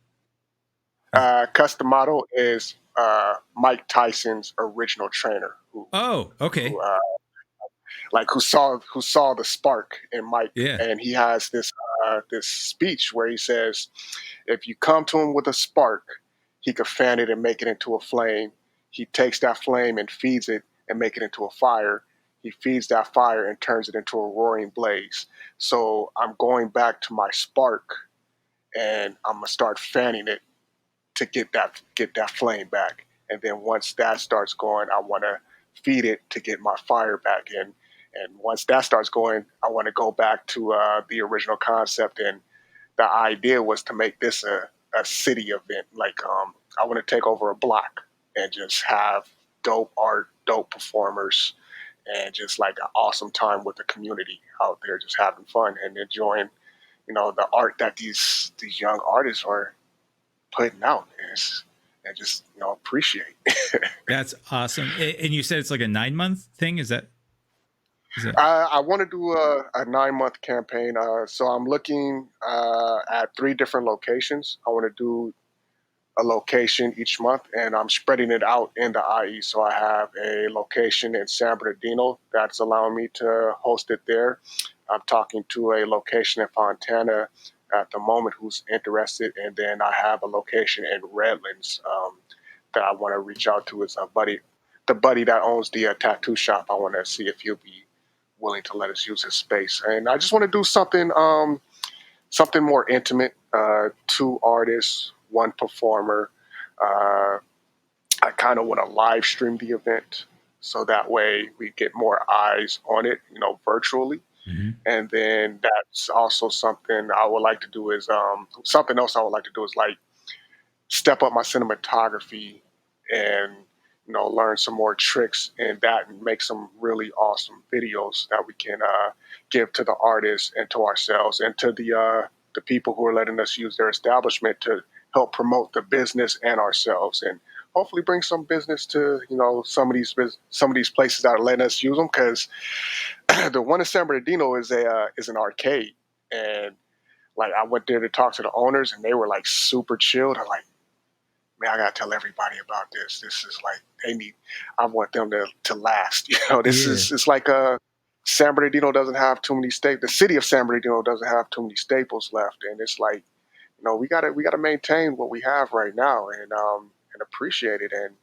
Custom Model is Mike Tyson's original trainer, Oh, who okay. who saw the spark in Mike, Yeah. and he has this speech where he says, if you come to him with a spark, he could fan it and make it into a flame. He takes that flame and feeds it and make it into a fire. He feeds that fire and turns it into a roaring blaze. So I'm going back to my spark, and I'm gonna start fanning it to get that flame back. And then once that starts going, I want to feed it to get my fire back in. And once that starts going, I want to go back to the original concept. And the idea was to make this a city event. Like, I want to take over a block and just have dope art, dope performers, and just like an awesome time with the community out there, just having fun and enjoying, the art that these young artists are putting out, and just appreciate. That's awesome. And you said it's like a 9 month thing. Is that? Is that I want to do a 9 month campaign. So I'm looking at 3 different locations. I want to do a location each month, and I'm spreading it out in the IE. So I have a location in San Bernardino that's allowing me to host it there. I'm talking to a location in Fontana at the moment who's interested, and then I have a location in Redlands that I want to reach out to. Is a buddy, the buddy that owns the tattoo shop. I want to see if he'll be willing to let us use his space, and I just want to do something more intimate. 2 artists, 1 performer. Uh, I kind of want to live stream the event so that way we get more eyes on it, virtually. Mhm. And then that's also something I would like to do is something else I would like to do is like step up my cinematography and learn some more tricks in that and make some really awesome videos that we can give to the artists and to ourselves and to the people who are letting us use their establishment to help promote the business and ourselves and hopefully bring some business to some of these places that are letting us use them because the one in San Bernardino is an arcade and like I went there to talk to the owners and they were like super chilled. I'm like, man, I gotta tell everybody about this. This is like they need. I want them to last. This Yeah. is it's like San Bernardino doesn't have too many staples. The city of San Bernardino doesn't have too many staples left, and it's like we gotta maintain what we have right now and appreciate it and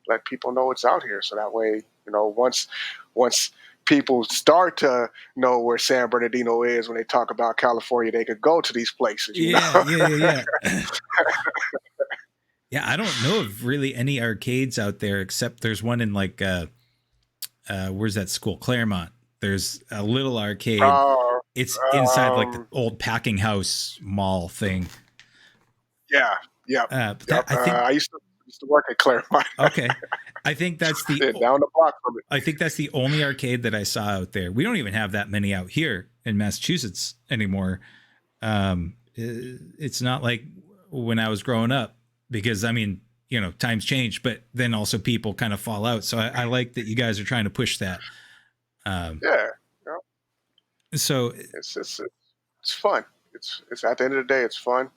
let people know it's out here. So that way, once people start to know where San Bernardino is when they talk about California, they could go to these places. Yeah, yeah. Yeah, I don't know of really any arcades out there except there's one in like where's that school? Claremont. There's a little arcade. uh, It's inside like the um, old packing house mall thing. Yeah, yep, But that yep. I think I used to work at Claremont, okay. I think that's the yeah, down the block from it. I think that's the only arcade that I saw out there. We don't even have that many out here in Massachusetts anymore. It's not like when I was growing up because I mean, times change, but then also people kind of fall out. So I like that you guys are trying to push that. Um, Yeah, yep. so It's fun. It's at the end of the day, it's fun.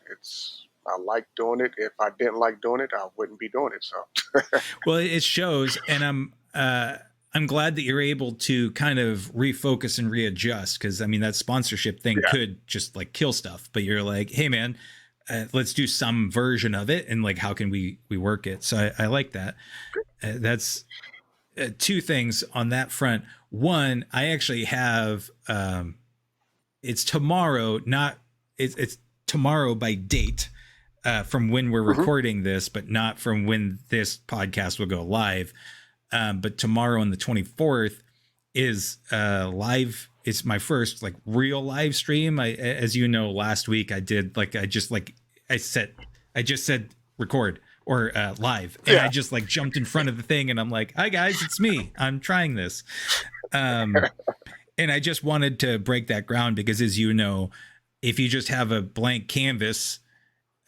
I like doing it. If I didn't like doing it, I wouldn't be doing it. So well, it shows, and I'm glad that you're able to kind of refocus and readjust because I mean that sponsorship thing yeah, could just like kill stuff, but you're like, hey man, let's do some version of it, and like how can we work it? So I like that. That's 2 things on that front. One, I actually have it's tomorrow, not it's tomorrow by date from when we're hmm recording this, but not from when this podcast will go live. But tomorrow on the 24th is live. It's my first like real live stream. As you know, last week I did like I just said record or live, and I yeah, just like jumped in front of the thing, and I'm like, "Hi guys, it's me. I'm trying this." Um, and I just wanted to break that ground because, as you know, if you just have a blank canvas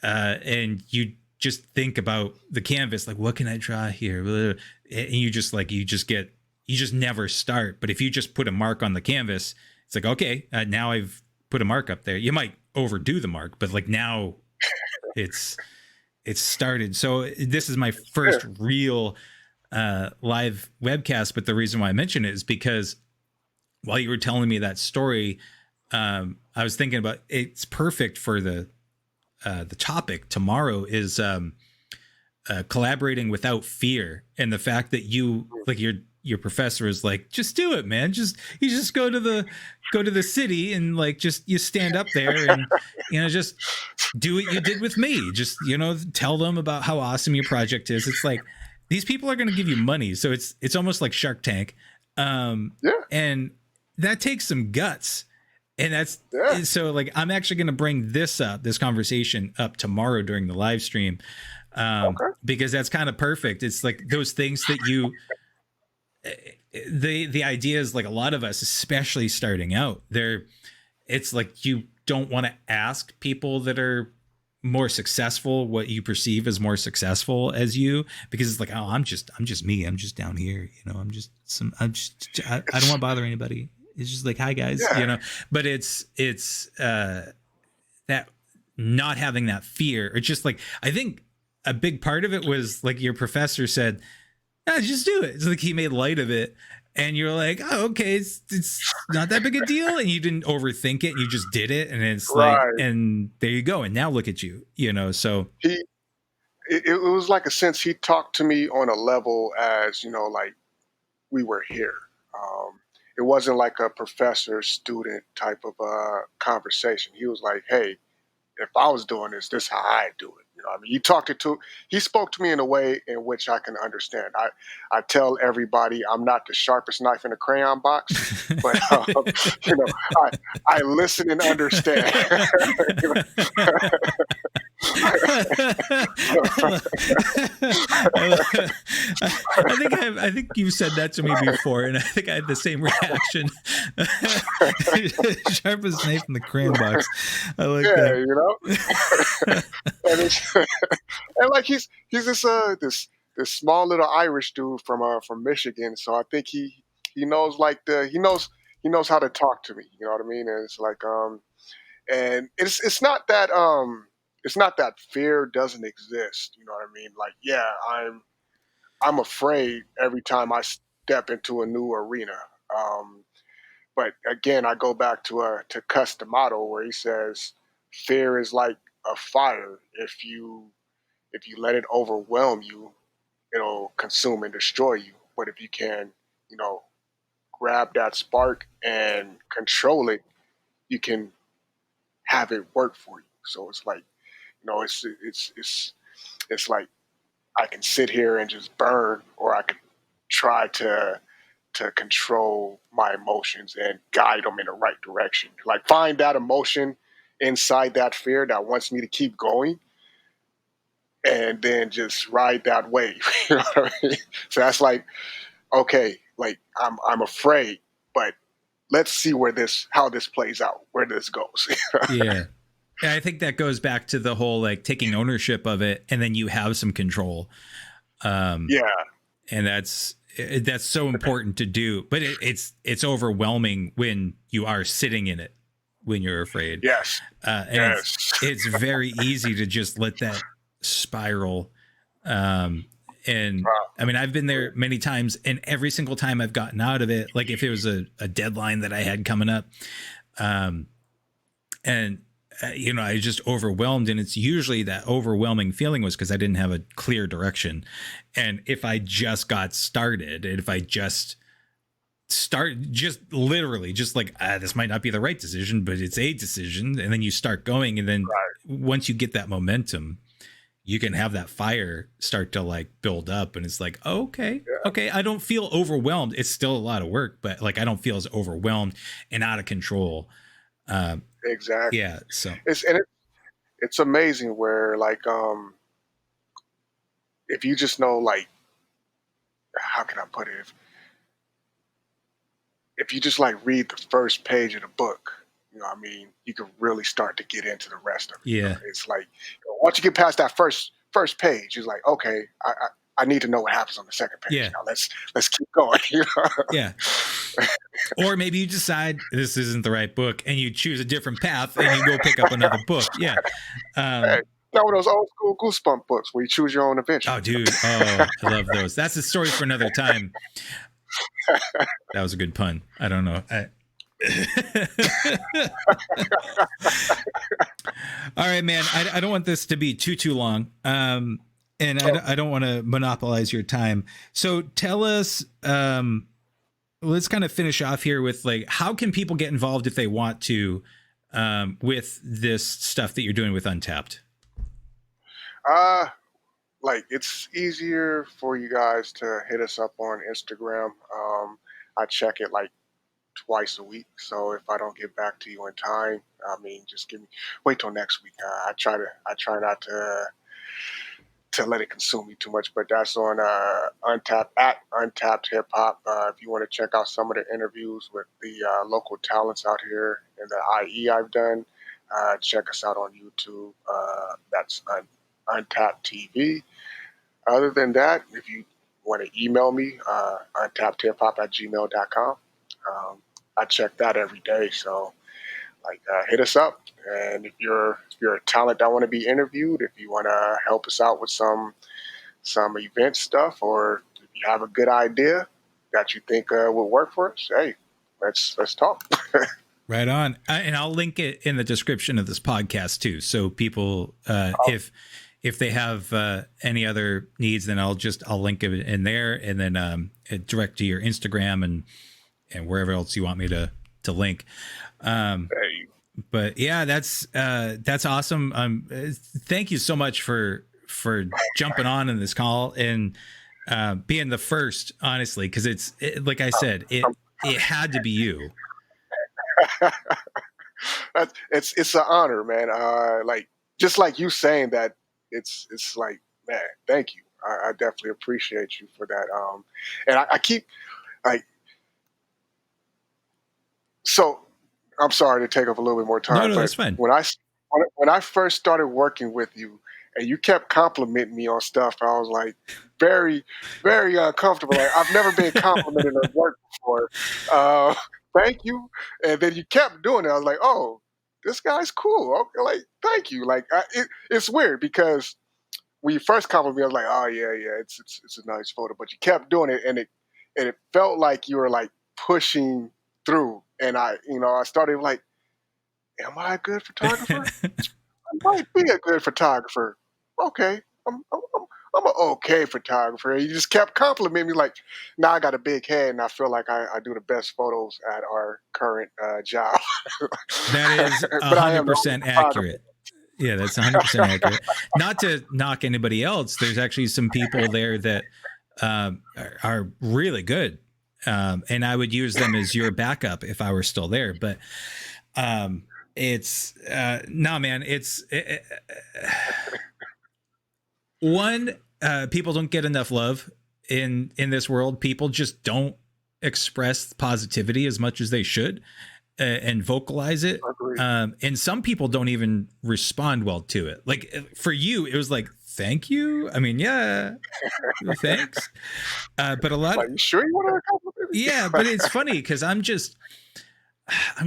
and you just think about the canvas, like what can I draw here, and you just never start. But if you just put a mark on the canvas, it's like okay, now I've put a mark up there. You might overdo the mark, but like now it's started. So this is my yeah. first real live webcast. But the reason why I mention it is because while you were telling me that story, I was thinking about it's perfect for the topic tomorrow is collaborating without fear, and the fact that you like your professor is like, just do it, man. You just go to the city and like just you stand up there and just do what you did with me. Just tell them about how awesome your project is. It's like these people are going to give you money, so it's almost like Shark Tank, Yeah, and that takes some guts. And that's yeah. so like I'm actually going to bring this conversation up tomorrow during the live stream Okay. because that's kind of perfect. It's like those things that the idea is like a lot of us, especially starting out there, it's like you don't want to ask people that are more successful what you perceive as more successful as you, because it's like, oh, I'm just me, I'm just down here, I don't want to bother anybody. It's just like, hi guys, Yeah. but that not having that fear, or just like, I think a big part of it was like your professor said, just do it. It's like he made light of it. And you're like, oh, okay, it's not that big a deal. And you didn't overthink it and you just did it. And it's like, Right. and there you go. And now look at you, so He it was like a sense he talked to me on a level as, like we were here. It wasn't like a professor student type of conversation. He was like, "Hey, if I was doing this is how I do it." I mean, he spoke to me in a way in which I can understand. I tell everybody I'm not the sharpest knife in the crayon box, but you know, I I listen and understand. You I think you've said that to me before, and I think I had the same reaction. Sharpest knife in the crayon box. I like yeah, that. and it's and like he's this small little Irish dude from Michigan, so I think he knows like he knows how to talk to me. You know what I mean? And it's like and it's not that fear doesn't exist. You know what I mean? Like yeah, I'm afraid every time I step into a new arena. Um, but again, I go back to Customato where he says fear is like a fire. If you let it overwhelm you, it'll consume and destroy you. But if you can, you know, grab that spark and control it, you can have it work for you. So it's like, it's like I can sit here and just burn, or I could try to control my emotions and guide them in the right direction. Like find that emotion inside that fear that wants me to keep going, and then just ride that wave. You know what I mean? So that's like, okay, like I'm afraid, but let's see how this plays out, where this goes. Yeah. I think that goes back to the whole like taking ownership of it, and then you have some control. Um, Yeah. and that's so important to do, but it's overwhelming when you are sitting in it, when you're afraid. Yes. And Yes. it's very easy to just let that spiral. And Wow. I mean, I've been there many times, and every single time I've gotten out of it, like if it was a deadline that I had coming up, um, and I was just overwhelmed, and it's usually that overwhelming feeling was because I didn't have a clear direction. And if I just got started, and if I just just literally just like, this might not be the right decision, but it's a decision, and then you start going, and then Right. once you get that momentum, you can have that fire start to like build up, and it's like, oh, Yeah. okay, I don't feel overwhelmed. It's still a lot of work, but like I don't feel as overwhelmed and out of control. um Exactly. yeah, so It's amazing where like if you just know like how can I put it? If you just like read the first page of the book, I mean, you can really start to get into the rest of it. yeah, It's like once you get past that first page, it's like, okay, I need to know what happens on the second page. yeah, Now let's keep going. yeah. Or maybe you decide this isn't the right book, and you choose a different path, and you go pick up another book. Yeah. Hey, um that one of those old school goosebump books where you choose your own adventure. oh dude, oh, I love those. That's a story for another time. That was a good pun. I don't know. All right, man. I don't want this to be too long. And Oh, I don't want to monopolize your time. So tell us, let's kind of finish off here with like, how can people get involved if they want to, with this stuff that you're doing with Untapped? uh, like it's easier for you guys to hit us up on Instagram. I check it like twice a week. So if I don't get back to you in time, I mean, just wait till next week. I try not to let it consume me too much, but that's on Untapped at Untapped Hip Hop. If you want to check out some of the interviews with the local talents out here in the IE I've done, check us out on YouTube. That's Untapped TV. Other than that, if you want to email me, untappedhiphop at gmail.com. I check that every day. So like hit us up, and if you're a talent that want to be interviewed, if you want to help us out with some event stuff, or if you have a good idea that you think would work for us, hey, let's talk. Right on. And I'll link it in the description of this podcast too. So people, if they have any other needs, then I'll link it in there, and then direct to your Instagram and wherever else you want me to link. Hey, But yeah, that's awesome. Thank you so much for jumping on in this call and being the first, honestly, because like I said, it had to be you. it's an honor, man. Like just like you saying that, it's like, man, thank you. I definitely appreciate you for that. And I keep like, so I'm sorry to take up a little bit more No, time, no, but that's fine. when I first started working with you, and you kept complimenting me on stuff, I was like very, very uncomfortable. Like I've never been complimented at work before. Uh, thank you, and then you kept doing it. I was like, oh, this guy's cool. Okay, like thank you. Like it's weird because when you first complimented me, I was like, oh yeah, yeah, it's a nice photo, but you kept doing it, and it felt like you were like pushing through, and I started like, am I a good photographer? I might be a good photographer. Okay, I'm an okay photographer. And you just kept complimenting me like, now I got a big head and I feel like I do the best photos at our current job. That is But I am the only 100% photographer. accurate. Yeah, that's 100% accurate. Not to knock anybody else. There's actually some people there that are really good. And I would use them as your backup if I were still there. But um, it's no, man, one, people don't get enough love in this world. People just don't express positivity as much as they should and vocalize it. Agreed. And some people don't even respond well to it. Like for you, it was like, thank you. I mean, yeah, thanks. But a lot of, Like, you sure you want to yeah, but it's funny because I'm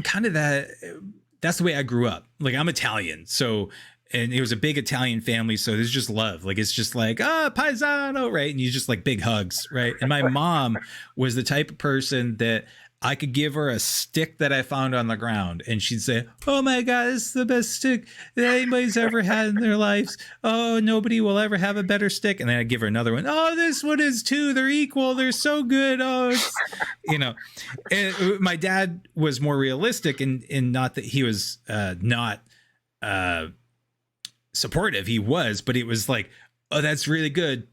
kind of that's the way I grew up. Like I'm Italian. So, and it was a big Italian family. So there's just love. Like it's just like, paisano, right? And you just like big hugs, right? And my mom was the type of person that I could give her a stick that I found on the ground and she'd say, oh my God, this is the best stick that anybody's ever had in their lives. Oh, nobody will ever have a better stick. And then I'd give her another one. Oh, this one is too. They're equal. They're so good. Oh, it's, you know, and my dad was more realistic in not that he was not supportive. He was, but it was like, oh, that's really good.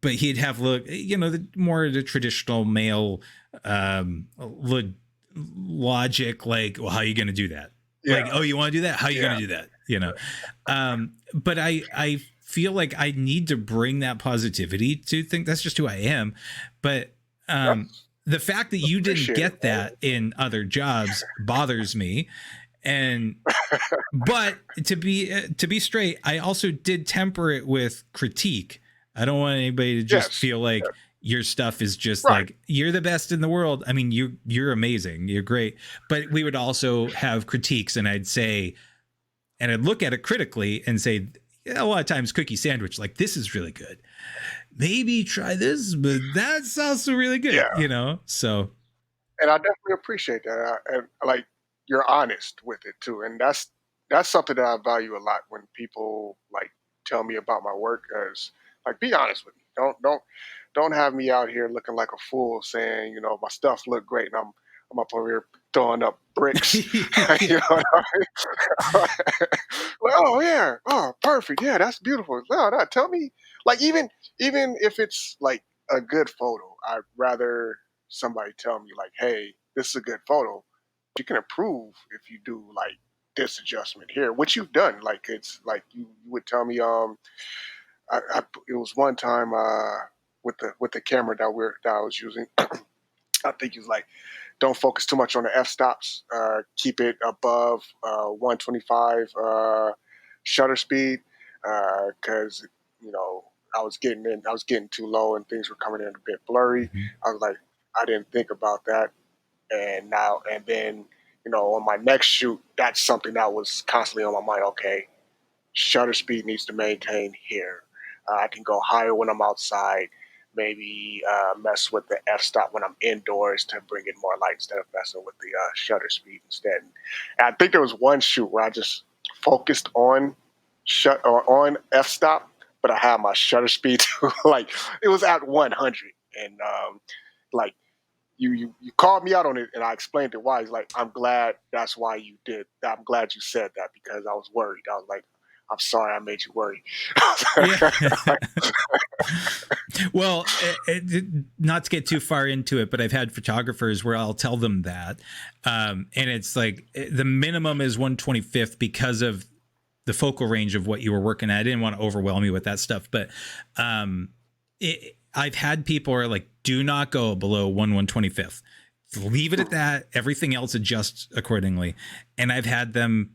But he'd have the more the traditional male logic, like, well, how are you going to do that? Yeah, Like, oh, you want to do that? How are you going yeah. to do that? But I feel like I need to bring that positivity to think that's just who I am. But That's the fact that you didn't appreciated, get man. that in other jobs bothers me. And but to be straight, I also did temper it with critique. I don't want anybody to just Yes, feel like yes, your stuff is just right. like you're the best in the world. I mean, you're amazing, you're great. But we would also have critiques, and I'd look at it critically and say, yeah, a lot of times cookie sandwich, like this is really good. Maybe try this, but that's also really good, Yeah, So and I definitely appreciate that. And like you're honest with it too, and that's something that I value a lot when people like tell me about my work. As like, be honest with me. Don't have me out here looking like a fool saying my stuff look great and I'm up over here throwing up bricks. you yeah. know what I mean? Like, oh yeah, oh perfect, yeah, that's beautiful. No, tell me, like even if it's like a good photo, I'd rather somebody tell me like, hey, this is a good photo. You can improve if you do like this adjustment here, which you've done. Like it's like you would tell me, it was one time with the camera that I was using. I think he was like, don't focus too much on the f stops. Keep it above 125 shutter speed because I was getting too low and things were coming in a bit blurry. Mhm. I was like, I didn't think about that. And then, on my next shoot, that's something that was constantly on my mind. Okay, shutter speed needs to maintain here. I can go higher when I'm outside. Maybe mess with the f-stop when I'm indoors to bring in more light instead of messing with the shutter speed instead. And I think there was one shoot where I just focused on on f-stop, but I had my shutter speed to like it was at 100, and like you called me out on it, and I explained it why. He's like, I'm glad that's why you did that. I'm glad you said that because I was worried. I was like, I'm sorry I made you worry. Yeah. Well, not to get too far into it, but I've had photographers where I'll tell them that. And it's like the minimum is 125th because of the focal range of what you were working at. I didn't want to overwhelm you with that stuff, but I've had people who are like, do not go below 1/125th. Leave it at that. Everything else adjusts accordingly. And I've had them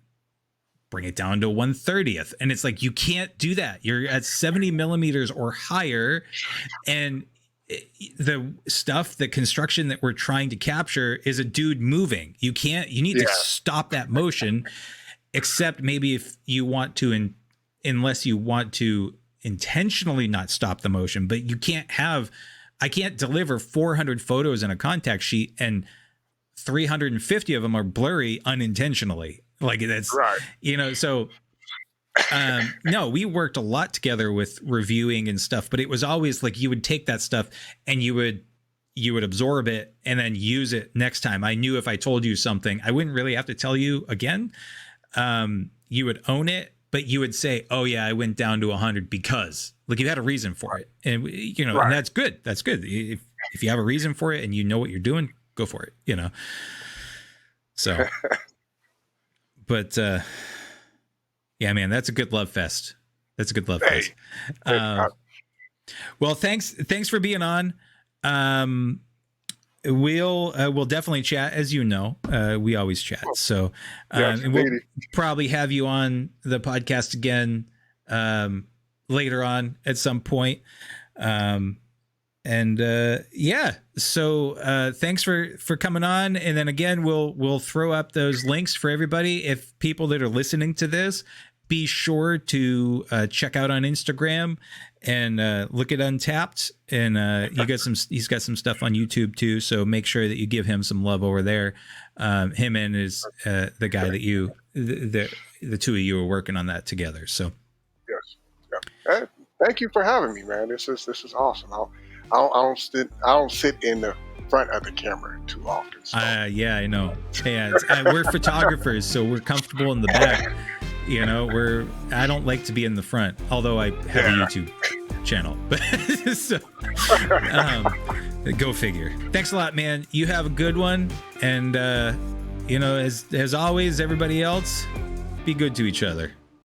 bring it down to 1/30th. And it's like, you can't do that. You're at 70 millimeters or higher. And the stuff, the construction that we're trying to capture is a dude moving. You need to stop that motion, except maybe if you want to, unless you want to intentionally not stop the motion, but I can't deliver 400 photos in a contact sheet and 350 of them are blurry unintentionally. Like that's right. So no, we worked a lot together with reviewing and stuff, but it was always like you would take that stuff and you would absorb it and then use it next time. I knew if I told you something, I wouldn't really have to tell you again. You would own it, but you would say, oh yeah, I went down to 100 because like you had a reason for it. And and that's good. That's good. If you have a reason for it and you know what you're doing, go for it, So, but, yeah, man, that's a good love fest. That's a good love fest. Well, thanks for being on. We'll definitely chat, as you know. We always chat. So and we'll probably have you on the podcast again later on at some point. So thanks for coming on. And then again, we'll throw up those links for everybody. If people that are listening to this, be sure to check out on Instagram and look at Untapped. And he's got some stuff on YouTube too. So make sure that you give him some love over there. Him and his the guy that the two of you are working on that together. So yes, thank you for having me, man. This is awesome. I don't sit in the front of the camera too often. So. Yeah, I know. Yeah, we're photographers, so we're comfortable in the back. I don't like to be in the front, although I have a YouTube channel. But so, go figure. Thanks a lot, man. You have a good one, and as always, everybody else, be good to each other.